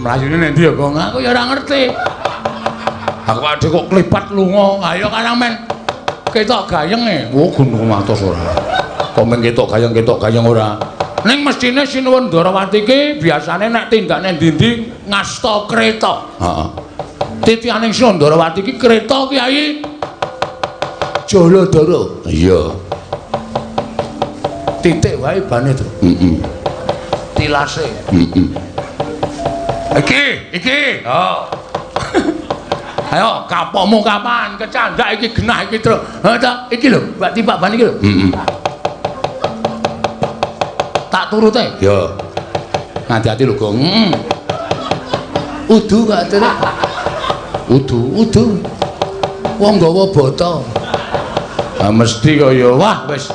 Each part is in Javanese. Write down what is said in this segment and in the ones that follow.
Mlayune nek ndi ya, Gong? Aku ya ora ngerti. Aku ade kok klipat lunga. Ayo kan men ketok gayenge. Oh, gunung matos ora. Kok men ketok gayeng ora. Ning mestine Sinuwun Ndarawati iki biasane nek tindakne ndi-ndi ngasta kreta. Heeh. Titianing Sinuwun Ndarawati iki kreta Kyai Jaladara. Iya. Titik wae bane to. Tilase. Iki. Oh. Ayo kapokmu kapan? Kecandak iki genah iki terus. Ha ta, iki lho, Mbak Tipak ban iki lho. Tak turut ae. Ya. Hati-hati lho, Gong. Udu gak terus. Udu. Wong gawa bata. Ha mesti kaya wah wis.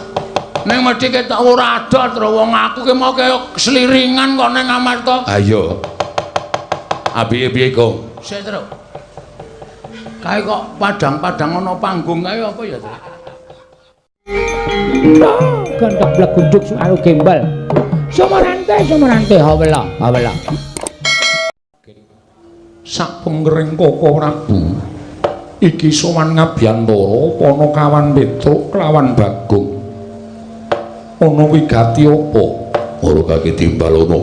Ning mesti ketok ora ada terus wong aku ki mau kaya sliringan kok ning Amarta. Ha iya. Piye Gong? Sik terus. Kae kok padang-padang ana panggung kae apa ya, Tru? Gandak blagunduk suaru gembal. Sumerante hawela. Sak pengering Koko Prabu. Iki sowan Ngabyantara Panakawan Petruk kelawan Bagong. Ana wigati apa? Ora kake timbal ana.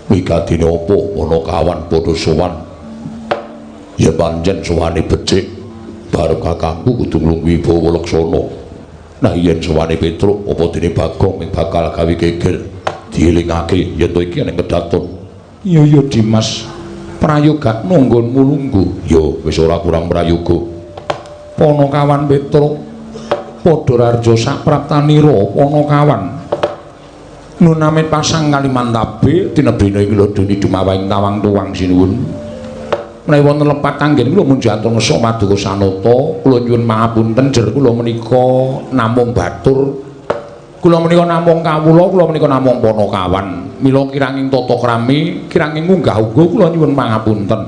Wigatine apa? Ana kawan padha sowan. Ya pancen sowane becik. Barep kakangku kudu nglungguhi Bawa Laksana. Nah yen sowane Petruk apa dene Bagong ming bakal gawe geger dielingake yen to iki ning kedaton. Iya Dimas. Prayoga nunggonmu lungguh. Ya wis ora kurang prayoga. Panakawan Petruk padha rarja sapraptanira Panakawan. Nunamit pasang Kalimantabe tinebena iki lho dene dumawahing tawang tuwang Sinuwun. Menawi wonten lepat kanggen kula mun jantung ngesok Paduka Sanata, kula nyuwun pangapunten jer kula menika namung batur. Kula menika namung kawula, kula menika namung Panakawan. Mila kiranging tata krami, kiranging munggah uga kula nyuwun pangapunten.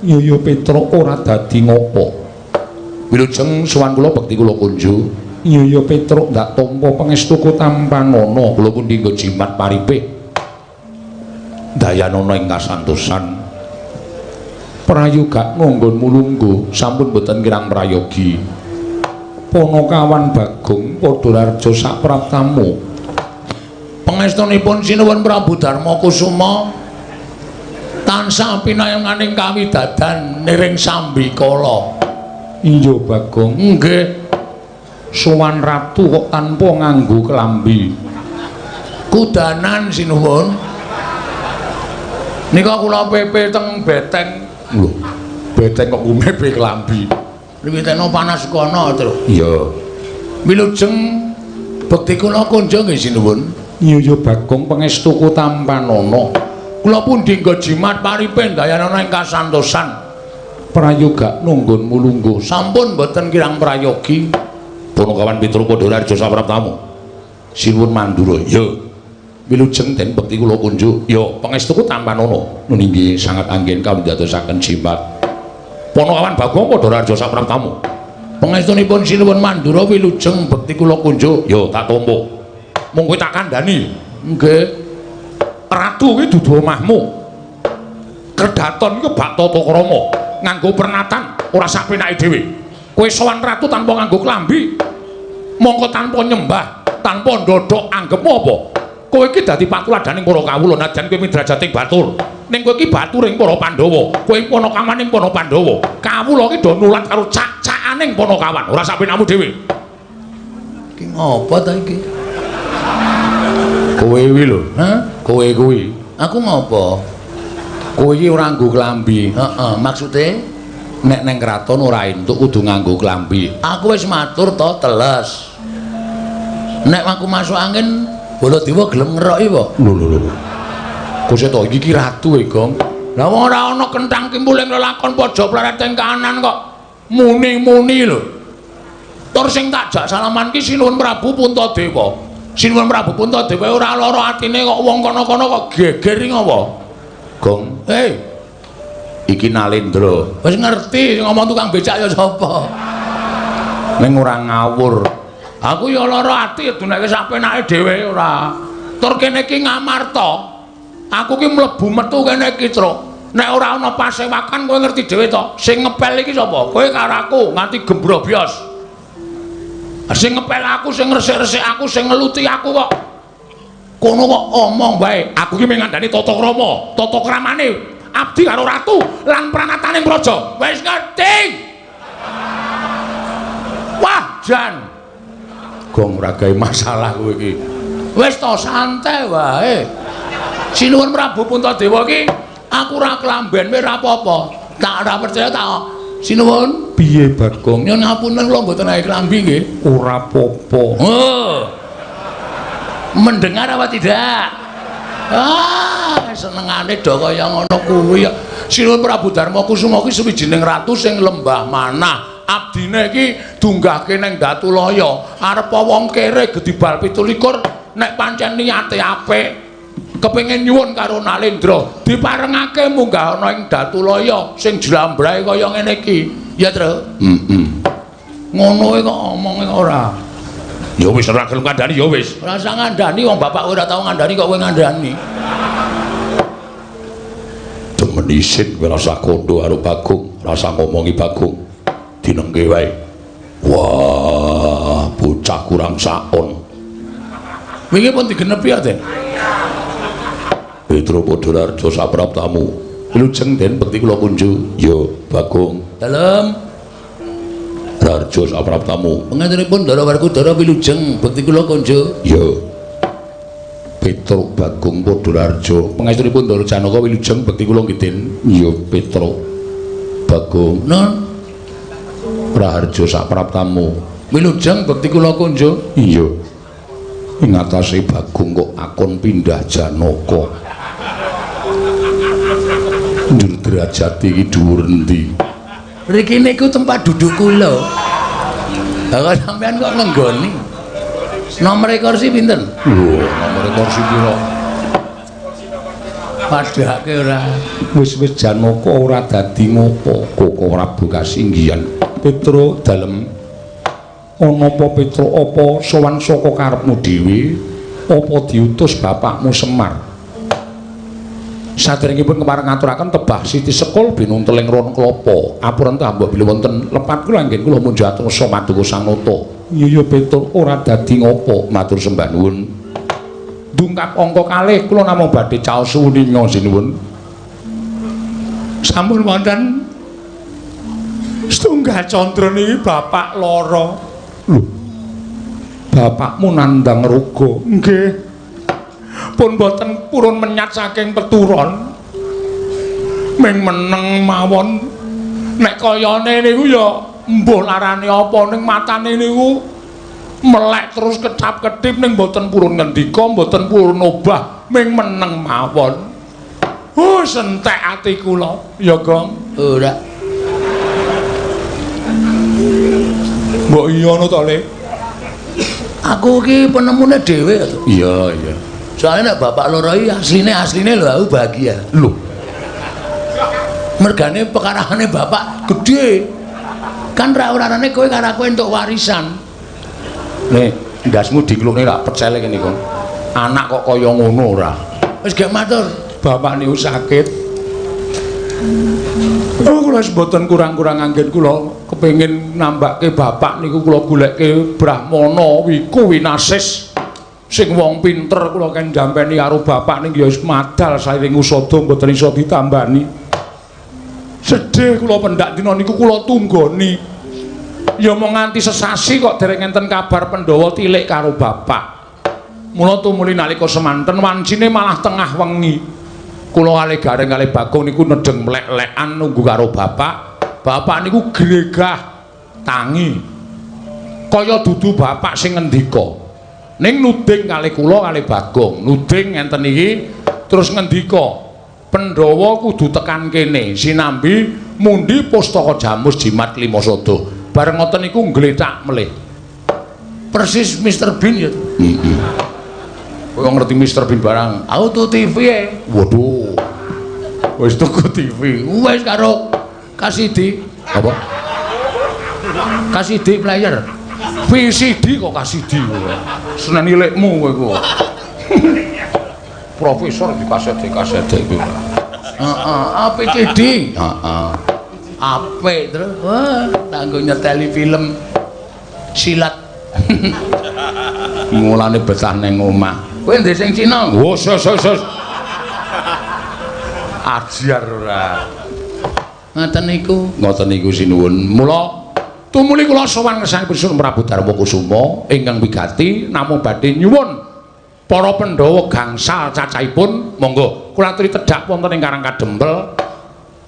Ya Petruk ora dadi ngapa. Wilujeng sowan kula bekti kula kunjuk. Ya Petruk ndak tampa pangestuku tampanana kula pundi nggo jimat paripe. Dayanana ing kasantosan. Prayoga nunggonmu lungguh sampun boten kirang prayogi. Panakawan Bagong padha rarja sapraptamu. Pangestunipun Sinuwun Prabu Darma Kusuma tansah pinayanganing kawidadan niring Sambikala. Iya Bagong. Nggih. Sowan ratu kok tanpa nganggo klambi. Kudanan Sinuwun. Nika kula pepe teng beteng. Lho, beteng kok ngumepe klambi. Riwiteno panas kono, Tru. Iya. Wilujeng bekti kula kunjuk nggih Sinuwun. Iya Bagong pangestuku tampanana. Kula pundi nggo jimat paripe dayanana ing kasantosan. Prayoga nunggonmu lungguh sampun boten kirang prayogi. Panakawan Petruk padha rarja sapraptamu. Sinuwun mandura. Ya. Wilujeng den bekti kula kunjuk. Ya, pangestuku tampanana. Nun inggih sangat anggen kawudadosaken jimat. Panakawan Bagong padha rarja sapraptamu. Pangestunipun Sinuwun mandura wilujeng bekti kula kunjuk. Ya, tak tampa. Mung kowe tak kandhani. Nggih. Ratu kuwi dudu omahmu. Kedaton iku bak tata krama, nganggo pernatan ora sak penake dhewe. Kowe sowan ratu tanpa nganggo klambi, mongko tanpa nyembah, tanpa ndodhok anggepmu apa? Kowe iki dadi patuladaning para kawula najan kowe midrajating batur. Ning kowe iki baturing para Pandhawa, kowe panakawaning para Pandhawa. Kawula iki do nulat karo cak-cakaning Panakawan, ora sak penakmu dhewe. Iki ngopo ta iki? Kowe kuwi lho, kowe kuwi. Aku ngopo? Kowe iki ora nganggo klambi. Heeh, maksude nek neng kraton ora entuk kudu nganggo klambi. Aku wis matur to teles. Nek aku masuk angin Baladewa gelem ngeroki apa? Lho. Kose to iki ratu e, Gong. Lah wong ora ana kenthang kimpuling lelakon pojok plaret ing kanan kok muni-muni lho. Tur sing tak jak salaman ki Sinuwun Prabu Puntadewa. Sinuwun Prabu Puntadewa ora lara atine kok wong kono-kono kok geger ngopo? Gong, iki Nalendra. Wis ngerti ngomong tukang becak ya sapa? Ning ora ngawur. Aku ya lara ati duneke sak penake dhewe ora. Tur kene iki Ngamarta. Aku ki mlebu metu kene iki, Truk. Nek ora ana pasewakan kowe ngerti dhewe to. Sing ngepel iki sapa? Kowe karo aku nganti gembrobyos. Sing ngepel aku, sing resik-resik aku, sing ngeluti aku kok. Kono kok omong bae. Aku ki ngandani tata krama, tata kramane abdi karo ratu lan pranatane praja. Wis ngerti? Wah, Jan. Gong ora gawe masalah kowe iki. Wis to santai wae. Sinuwun Prabu Puntadewa ki aku ora klamben ora apa-apa. Tak ora percaya tak. Sinuwun. Piye Bagong? Nyun ngapunten kula mboten ake klambi nggih. Ora apa-apa. Oh. Mendengar apa tidak? Senengane do kaya ngono kuwi. Sinuwun Prabu Darma Kusuma kuwi sawijining ratu sing lembah manah. Abdine iki dunggahke ning Datulaya arep wong kere gedibal 17 nek pancen niate apik kepengin nyuwun karo Nalendra diparengake munggah ana ing Datulaya sing jlambrahe kaya ngene iki ya Tru ngono kok omonge ora ya wis ora gelem ngandani ya wis ora usah ngandani wong bapak ora tau ngandani kok kowe ngandani demen isin kowe rasa kondo karo Bagong rasa ngomongi Bagong dinengke wae. Wah, bocah kurang saon. Wingi pun digenepi ate. Petro Podolarjo sapraptamu. Lujeng den bekti kula kunju. Ya, Bagong. Dalem. Rarjo sapraptamu. Pengaturipun Dara Werkudara wilujeng bekti kula kunju. Ya. Petro Bagong Podolarjo. Pengaturipun Dara Janaka wilujeng bekti kula ngidin. Ya, Petro Bagong. Nun. Raharjo sapraptamu wilujeng bekti kula kunjuk iya ing atase Bagong kok akon pindah Janaka njur derajat iki dhuwur endi mriki niku tempat duduk kula kok sampean kok ngenggoni nomere kursi pinten lho nomere kursi pira padhake ora wis Janaka ora dadi ngopo kok Prabu Kasinggihan Petro dalem ana apa Petro apa sowan saka karepmu dhewe apa diutus bapakmu Semar saderengipun kepareng ngaturaken tebah Siti Sekul binunteling ron klapa apuran tambah bilih wonten lepat kula anggen kula munjuk atur Paduka Sanata iya Petro ora dadi ngopo matur sembah nuwun dungkap angka kalih kula namung badhe caos suwuninga sinuwun sampun wonten setunggal condro niki bapak lara. Lho. Bapakmu nandang ruga. Nggih. Pun boten purun menyat saking peturon. Ming meneng mawon. Nek kayane niku ya mbuh larane apa ning matane niku melek terus kecap-ketip ning boten purun ngendika, boten purun obah, ming meneng mawon. Oh, sentek ati kula. Ya, Gong. Ora. Mbok iya ngono to, Le? Aku ki penemune dhewe to. Iya, iya. Soale nek bapak loro iki asline lho aku bahagia. Lho. Mergane pekarane bapak gedhe. Kan ra urane kowe karo aku entuk warisan. Nek ndasmu diklukne ra percele kene kok. Anak kok kaya ngono ora. Wis gek matur, bapak niku sakit. Oh, kula mboten kurang-kurang anggen kula kepengin nambahke bapak niku kula goleke Brahmana wiku winasis sing wong pinter kula kan jampeni karo bapak ning ya wis madal sairing usada mboten iso ditambani. Sedih kula pendak dina niku kula tunggoni. Ya mau nganti sesasi kok dereng enten kabar Pandhawa tilik karo bapak. Mula tumuli nalika semanten wancine malah tengah wengi. Kula kalih gareng kalih Bagong niku nedeng mlek-lekan nunggu karo bapak. Bapak niku gregah tangi. Kaya dudu bapak sing ngendika. Ning nuding kalih kula kalih Bagong, nuding ngenten iki terus ngendika, Pandhawa kudu tekan kene sinambi mundi pustaka Jamus Jimat Limasada. Bareng ngoten niku nggletak melih. Persis Mr. Bean ya. Kowe ngerti Mr. Bean barang auto TV e. Waduh. Wis tuku TV. Wis karo kasidi apa? Kasidi player. VCD kok kasidi kowe. Seneng ilikmu kowe kok. profesor di kaset kuwi. Heeh, apik iki. Heeh. Apik terus. Wah, kanggo nyeteli film silat. Mulane betah ning omah. Kowe ndek sing Cina? Wes. Ajar ora. Ngoten niku sinuwun. Mula tumuli kula sowan ngersangipun Prabu Darma Kusuma ingkang wigati namung badhe nyuwun para Pandhawa gangsal cacahipun monggo kula aturi tedhak wonten ing Karang Kadempel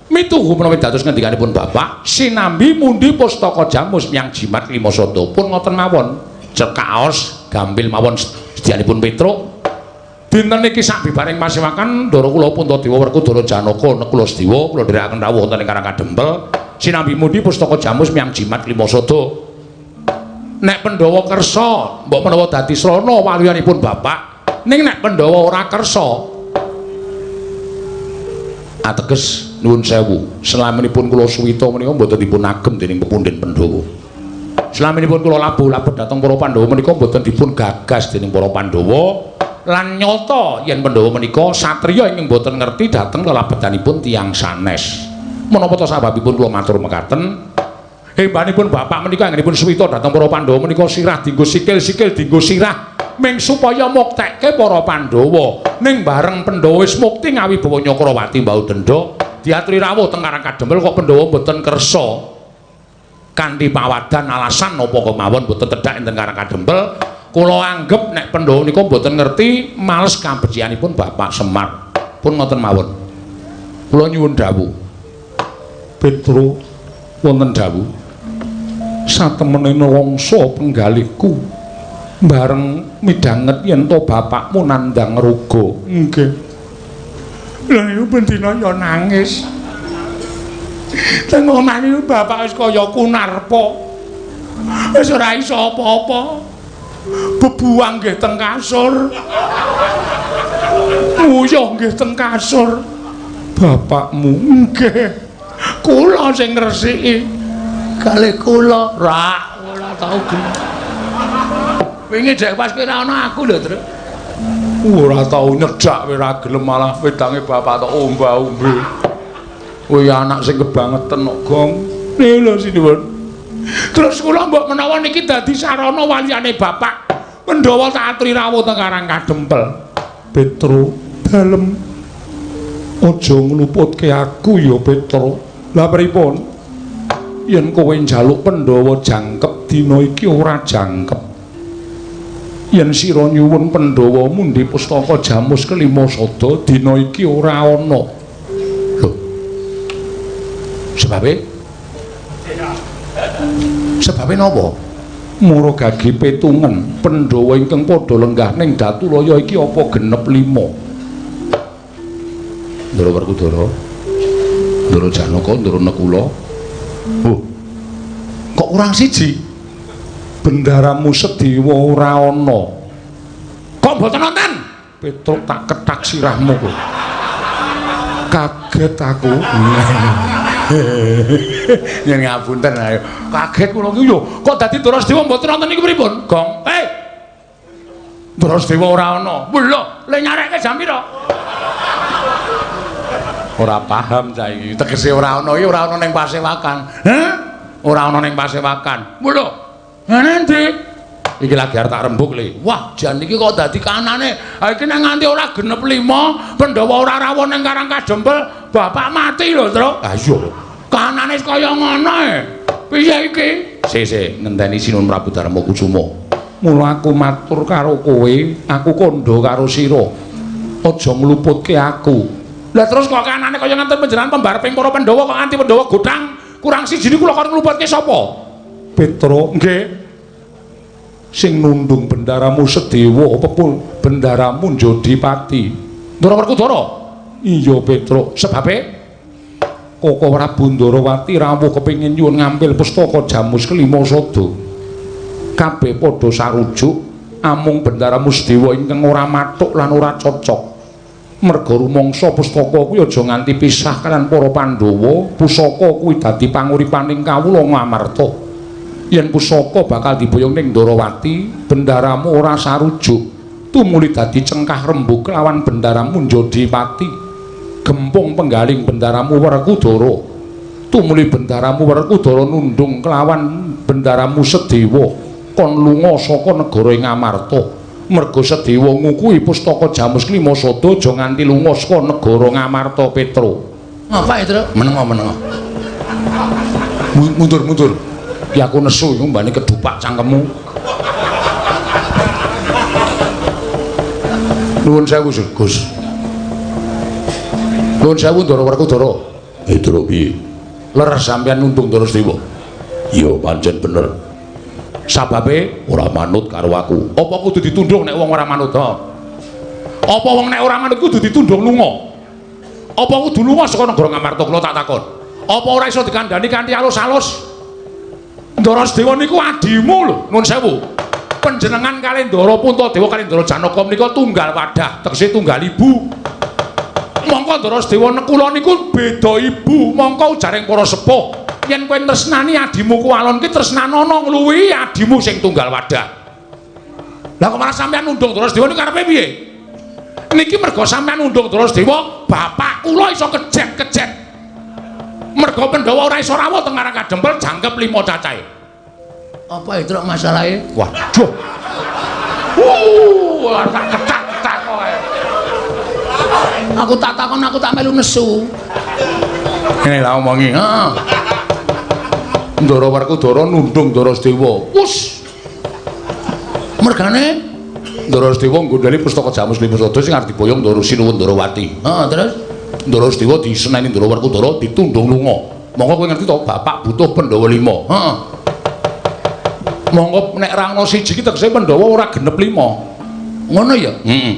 mituhu menawi dados ngendikanipun Bapak sinambi mundi pustaka jamus miyang jimat lima sada pun ngoten mawon cekaos gampil mawon sedyanipun Petruk dinten niki sak bibaring masewakan Ndara kula Puntadewa Werkudara Janaka kula Sediwa kula dherekaken rawuh wonten ing Karang Kadempel sinambi mundi pustaka jamus miyang jimat lima sada nek Pandhawa kersa mbok menawa dadi srana waliyanipun Bapak ning nek Pandhawa ora kersa ateges nuwun sewu selaminipun kula suwita menika mboten dipun agem dening pepundhen Pandhawa selaminipun kula labuh-labuh dhateng para Pandhawa menika mboten dipun gagas dening para Pandhawa lan nyata yen Pandhawa menika satriya ingkang mboten ngerti dhateng lelabetanipun tiyang sanes menapa to sababipun kula matur mekaten hembanipun Bapak menika anggenipun suwita dhateng para Pandhawa menika sirah dienggo sikil dienggo sirah ming supaya muktekke para Pandhawa ning bareng Pandhawa wis mukti ngawibawa Nyakrawati mbau dendha diaturi rawuh teng Karang Kadempel kok Pandhawa mboten kersa kanthi pawadan alasan napa kemawon mboten tedhak enten Karang Kadempel kula anggep nek Pandhawa nika mboten ngerti males kabecikanipun Bapak Semar pun ngoten mawon kula nyuwun dawuh Petro wonten dawuh satemene nawangsa penggalihku bareng midhanget yen to bapakmu nandhang ruga. Nggih. Lha niku bendina ya nangis. Teng omah niku bapak wis kaya kunarpa. Wis ora iso apa-apa. Bebuang nggih teng kasur. Nguyuh nggih teng kasur. Bapakmu nggih. Kula sing ngresiki. Kalih kula ora tau gelem. Wingi dek pas kira ana aku lho, Tru. Ora tau nyedak ora gelem malah wedange bapak tok omba-ombe. Kuwi anak sing kebangetan kok, Gong. Lho sinuwun. Terus kula mbok menawa niki dadi sarana waliyane bapak. Pandhawa tak aturi rawuh teng Karang Kadempel. Petro, dalem aja ngluputke aku ya, Petro. Lah pripun? Yen kowe njaluk Pandhawa jangkep dina iki ora jangkep. Yen sira nyuwun Pandhawa mundi pustaka jamus kelima sada dina iki ora ana. Lho. Sebabe napa? Mara gagi petungen Pandhawa ingkang padha lenggah ning Datulaya iki apa genep 5. Ndara Werkudara, Ndara Janaka, Ndara Nekula. Oh. Kok kurang siji? Bendaramu Sediwa ora ana. Kok mboten wonten? Petruk tak ketak sirahmu kok. Kaget aku. Yen ngapunten ayo. Kaget kula ki yo. Kok dadi Ndara Sediwa mboten wonten niku pripun? Gong. Ndara Sediwa ora ana. Lho, le nyarekke jam pira? Ora paham saiki. Tegese ora ana iki ora ana ning Pasewakan. Hah? Ora ana ning Pasewakan. Lho. Nanti iki lagi arep tak rembug le. Wah, jan iki kok dadi kanane. Ha iki nek nganti ora genep 5, Pandhawa ora rawuh ning Karang Kadempel, bapak mati lho, Tru. Ha iya. Kanane kaya ngono e. Piye iki? Sik, ngenteni Sinuwun Prabu Darma Kusuma. Mula aku matur karo kowe, aku kandha karo sira. Aja ngluputke aku. Lah terus kok kanane kaya ngenten panjenengan pembareping para Pandhawa kok nganti Pandhawa godhang kurang siji niku lho kok ngluputke sapa? Petro, nggih. Sing nundung bendaramu Sediwa apa pun bendaramu Jodipati. Ndara Werkudara. Iya, Petro. Sebabe Koko Prabu Ndarawati rawuh kepengin nyuwun ngambil pustaka jamus kelima sada. Kabeh padha sarujuk amung bendaramu Sediwa ingkang ora mathuk lan ora cocok. Merga rumangsa pustaka kuwi aja nganti pisah kaliyan para Pandhawa. Pusaka kuwi dadi panguripaning kawula Ngamarta. Yen pusaka bakal diboyong ning Ndarawati, bendaramu ora sarujuk. tumuli dadi cengkah rembug kelawan bendaramu Njodipati gempung penggaling bendaramu Werkudara tumuli bendaramu Werkudara nundung kelawan bendaramu Sedewa kon lunga saka negara ing Amarta merga Sedewa ngukuhi pustaka Jamus Klimasada aja nganti lunga saka negara Ngamarta Petra. Apa itu? Menengo. Mundur. Ki aku nesu iku mbane kedupak cangkemmu. Nuwun sewu Gus. Nuwun sewu Ndara Werkudara. Ndara piye? Leres sampeyan nundung Ndara Sedewa. Iya pancen bener. Sababe Ora manut karo aku. apa kudu ditundung nek wong ora manut? Apa wong nek ora manut kudu ditundung lunga? Apa kudu lunga saka negara Ngamarta kula tak takon? Apa ora iso dikandhani kanthi alus-alus? Ndara Sedewa niku adimu lho, nuwun sewu. Panjenengan kalih Ndara Puntadewa kalih Ndara Janaka menika tunggal wadah, tegese tunggal ibu. Mongko Ndara Sedewa kula niku beda ibu, mongko ujaring para sepuh, yen kowe tresnani adimu ku alon ki tresnanono ngluwihi adimu sing tunggal wadah. Lah kok malah sampeyan nundung Ndara Sedewa niku karepe piye? Niki merga sampeyan nundung Ndara Sedewa, bapak kula iso kejet-kejet. Merga Pandhawa ora iso rawuh teng Karang Kadempel jangkep 5 cacahe. Apa itu masalahe? Waduh. Tak ketak-ketak kowe. Aku tak takon aku tak melu nesu. Ngene lah omongi, heeh. Ndara Werkudara nundung Ndara Sedewa. Wus. Mergane Ndara Sedewa nggondhali pustaka Jamus Klimasada sing arep diboyong Ndara Sinuwun Ndarawati. terus Ndara Sedewa diseneni Ndara Werkudara ditundung lunga. Monggo kowe ngerti to bapak butuh Pandhawa 5. heeh. Monggo nek ra ana siji ki tegese Pandhawa ora genep 5. Ngono ya? Heeh.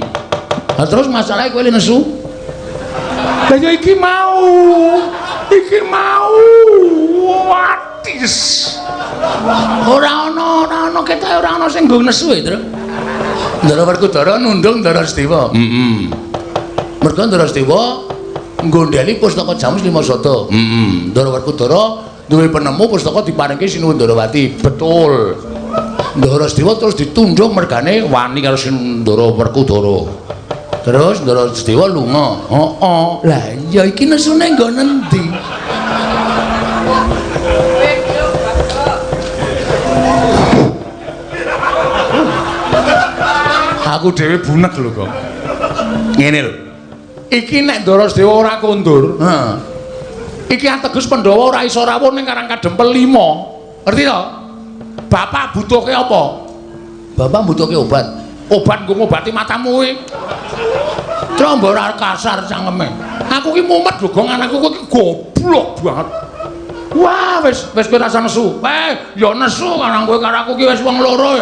Lah terus masalahe kowe le nesu. Lah ya iki mau. Watis. Ora ana ketoke ora ana sing nggo nesu ya, Tru. Ndara Werkudara nundung Ndara Sedewa. Heeh. Merga Ndara Sedewa nggondheli pustaka Jamus Klimasada. Ndara Werkudara duwe penemu pustaka diparingke Sinuwun Ndarawati. Betul. Ndara Sedewa terus ditundung mergane Wani karo Ndara Werkudara. terus Ndara Sedewa lunga. Heeh. Lah ya iki nesune nggo nendi? Aku dhewe bunek lho kok. Ngene lho. Iki nek Ndara Sedewa ora kondur, iki ateges Pandhawa ora iso rawuh ning Karang Kadempel 5. Ngerti to? Bapak butuhke apa? Bapak mbutuhke obat. Obat nggo ngobati matamu kuwi. Trombo ora kasar cangkeme. Aku ki mumet lho, gong anakku ki goblok banget. Wah, wis kowe rasa nesu. Ya nesu karang kowe karo aku ki wis wong loro.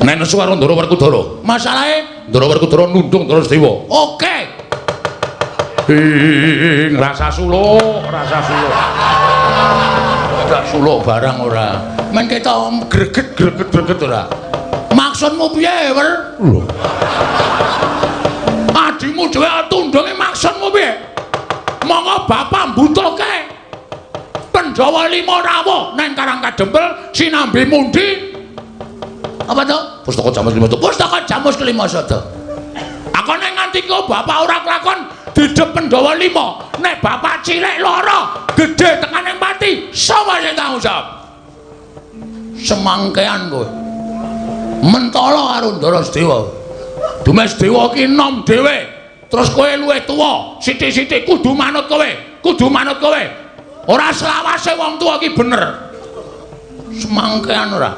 Nek nesu karo Ndara Werkudara. Masalahe Ndara Werkudara nundung Ndara Sedewa. oke. Rasa suluk. Gak suluk barang ora. Men ketok greget ora. Maksudmu piye, Wer? Lho. Adimu dhewe tundunge maksudmu piye? Monggo bapak mbutuhke Pandhawa 5 rawuh nang Karang Kadempel sinambi mundi. Apa to? Pustaka Jamus Klimasada. Pustaka Jamus Klimasada. Aku nek nganti kok bapak ora kelakon didep Pandhawa 5, nek bapak cilik lara, gedhe tekane mati, sapa sing tanggung jawab? Semangkean kowe. Mentala karo Ndara Sedewa. Dumes Dewa ki nom dhewe. Terus kowe luwih tuwa, sithik-sithik kudu manut kowe. Ora selawase wong tuwa ki bener. Semangkean ora.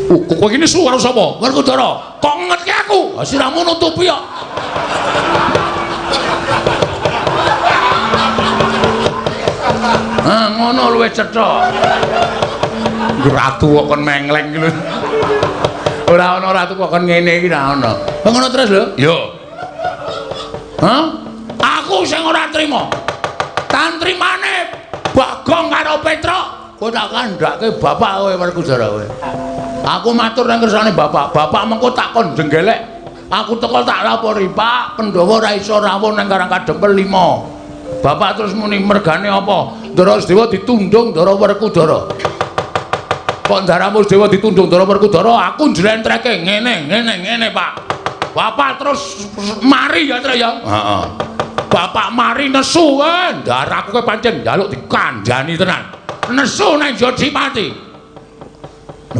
Kowe iki nesu karo sapa? Werkudara, kok ngetke aku? Siramu nutupi kok. Ngono luwih cetha. Ratu kok kon mengleng iki lho. Ora ana ratu kok kon ngene iki ora ana. Ngono terus lho. Yo. Aku sing ora trima. Tantrimane Bagong karo Petra, kowe tak kandhake bapak kowe Werkudara kowe. Aku matur nang kersane bapak. Bapak mengko takon jenggelek. Aku teko tak lapori, Pak, Pandhawa ora iso rawuh nang Karang Kadempel 5. Bapak terus muni mergane apa? Ndara Sedewa ditundung Ndara Werkudara. Kok Ndaramu Dewa ditundung Ndara Werkudara, aku njlentreke ngene, Pak. Bapak terus mari ya, Tru ya. Heeh. Bapak mari nesu kan, ndaraku ke pancen njaluk dikandhani tenan. Nesu nang Jodipati.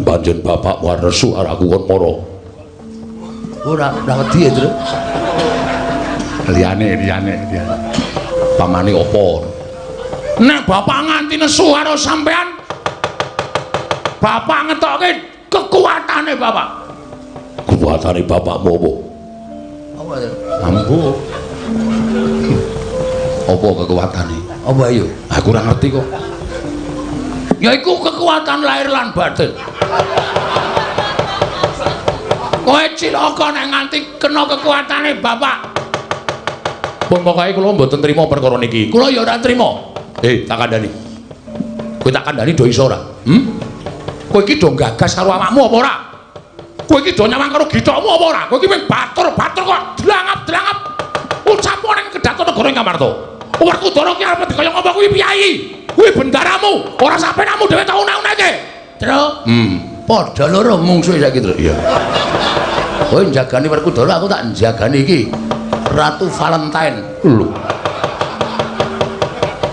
Pancen bapak war nesu arek aku kon mara. Ora wedi ya, Tru. Liyane. Pamane apa? Nek bapak nganti nesu karo sampean, bapak ngetokke kekuatane bapak. Kekuatane bapakmu apa? Apa itu? Ambo. Apa kekuatane? Apa ayo? Aku ora ngerti kok. Yaiku kekuatan lahir lan batin. Kowe cilaka nek nganti kena kekuatane bapak. Pun pokoke kula mboten trima perkara niki. Kula ya ora trima. Tak kandhani. Kowe tak kandhani do iso ora? Kowe iki do gagas karo awakmu apa ora? Kowe iki do nyawang karo githokmu apa ora? Kowe iki mung batur kok dlangap-dlangap. Ucapmu ning Kedaton Negara Ngamarta. Werkudara ki arep dikaya ngapa kuwi piyai? Kuwi bendaramu, ora sapenakmu dhewe tau una-unake. Tru? Padha loro mungsuhe saiki, Tru. Iya. Kowe njagani Werkudara, aku tak njagani iki. Ratu Valentine. Lho.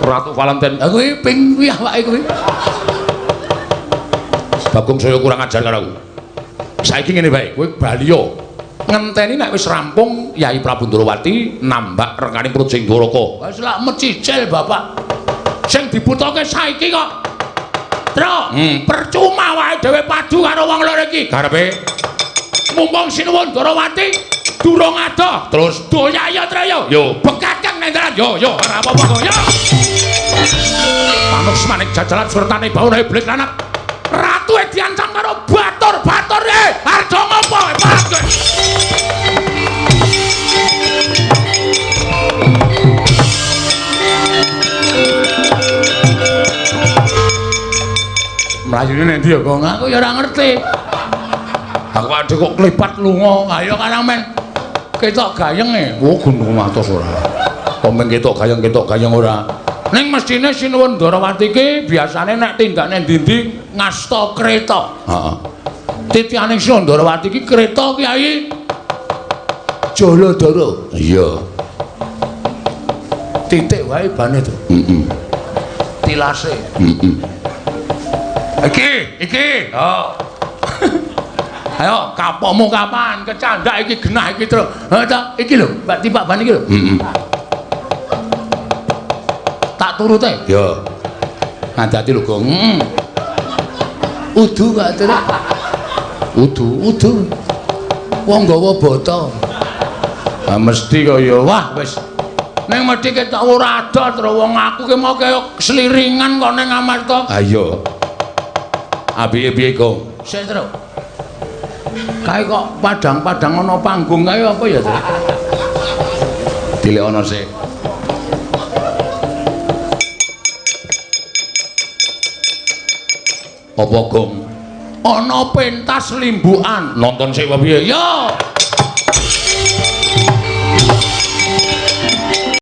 Ratu Valentine. Aku iki ping kuwi awake kuwi. Bagong saya kurang ajar karo aku. Saiki ngene bae, kowe bali yo. Ngenteni nek wis rampung Yai Prabu Ndrawati nambak rekaning perut sing Dwaraka. Wis lak mecicil, Bapak. Sing dibutuhke saiki kok. Tru, percuma wae dhewe padu karo wong loro iki. Karepe mumpung Sinuwun Ndrawati durung adoh, terus doya ya, Tru yo. Yo, bekakang nendaran. Yo, ora apa-apa kok, yo. Manuk semanik jajalan surtane baune iblis lanak. Ratu diancam karo batur harga ngopo Pak? Mlayune nek ndi ya kok aku ya ora ngerti. Aku adhe kok klipat lunga, ayo karang men ketok gayenge. Oh gunung matos ora. Komen ketok gayeng ora. Ning mestine Sinuwun Ndrawati iki biasane nek tindakne ndi-ndi ngasta kreta. Heeh. Titihaning Sinuwun Ndrawati iki kreta Kyai Jaladara. Iya. Titik wae bane to. Tilase. Iki. Oh. Ayo kapokmu kapan? Kecandak iki genah iki terus. Ha ta, iki lho, Mbak Tipak ban iki lho. Tak turute. Ya. Ngandati lho, Gong. Udu gak terus. Udu. Wong gawa bata. Ah mesti kaya wah wis. Ning mesti ketok ora ada terus wong aku ki mau kaya sliringan kok ning Amarta. Ha iya. Piye Gong? Sik terus. Kae kok padang-padang ana panggung kae apa ya, Tru? Dilek ana sik. Apa Gong? Ana pentas limbukan. Nonton sik wae piye? Yo.